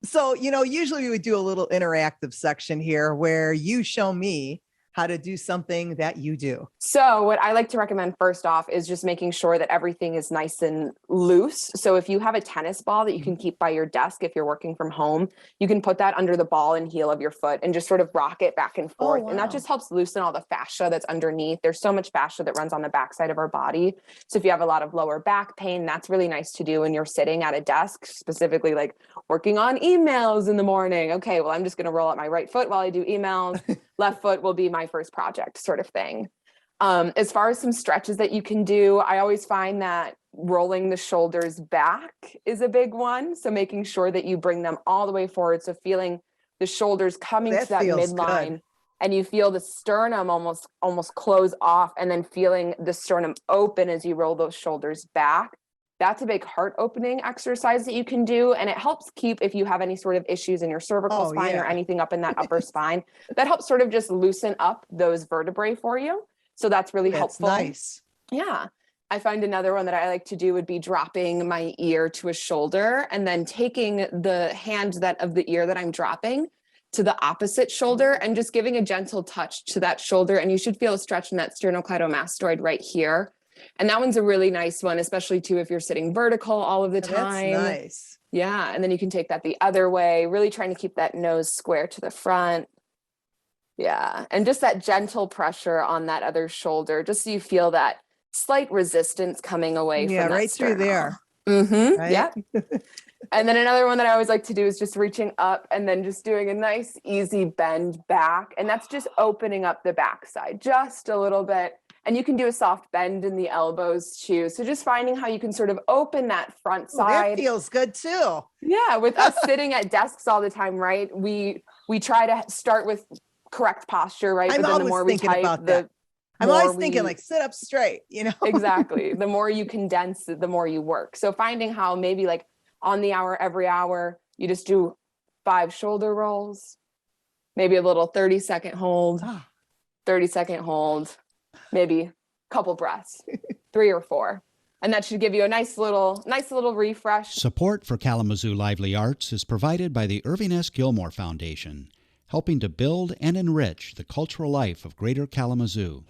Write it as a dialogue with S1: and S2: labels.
S1: So, usually we would do a little interactive section here where you show me how to do something that you do.
S2: So what I like to recommend first off is just making sure that everything is nice and loose. So if you have a tennis ball that you can keep by your desk, if you're working from home, you can put that under the ball and heel of your foot and just sort of rock it back and forth.
S1: Wow.
S2: And that just helps loosen all the fascia that's underneath. There's so much fascia that runs on the backside of our body. So if you have a lot of lower back pain, that's really nice to do when you're sitting at a desk, specifically like working on emails in the morning. Okay, well, I'm just going to roll out my right foot while I do emails. Left foot will be my first project sort of thing. As far as some stretches that you can do, I always find that rolling the shoulders back is a big one. So making sure that you bring them all the way forward. So feeling the shoulders coming to that midline good. And you feel the sternum almost close off and then feeling the sternum open as you roll those shoulders back. That's a big heart opening exercise that you can do. And it helps keep, if you have any sort of issues in your cervical spine or anything up in that upper spine, that helps sort of just loosen up those vertebrae for you. So that's really helpful.
S1: Nice.
S2: Yeah. I find another one that I like to do would be dropping my ear to a shoulder and then taking the hand of the ear that I'm dropping to the opposite shoulder and just giving a gentle touch to that shoulder. And you should feel a stretch in that sternocleidomastoid right here. And that one's a really nice one, especially too if you're sitting vertical all of the time.
S1: That's nice.
S2: Yeah. And then you can take that the other way, really trying to keep that nose square to the front. Yeah. And just that gentle pressure on that other shoulder, just so you feel that slight resistance coming away from that
S1: right
S2: sternum.
S1: through there.
S2: Mm-hmm.
S1: Right?
S2: Yeah. And then another one that I always like to do is just reaching up and then just doing a nice easy bend back. And that's just opening up the backside just a little bit. And you can do a soft bend in the elbows too. So just finding how you can sort of open that front side.
S1: That feels good too.
S2: Yeah. With us sitting at desks all the time, right? We try to start with correct posture, right?
S1: I'm
S2: but then
S1: always
S2: the more we
S1: thinking
S2: type,
S1: about that. I'm always thinking like sit up straight,
S2: Exactly. The more you condense, the more you work. So finding how maybe like on the hour, every hour, you just do 5 shoulder rolls, maybe a little 30-second hold, 30-second hold, maybe a couple breaths, 3 or 4. And that should give you a nice little refresh.
S3: Support for Kalamazoo Lively Arts is provided by the Irving S. Gilmore Foundation, helping to build and enrich the cultural life of Greater Kalamazoo.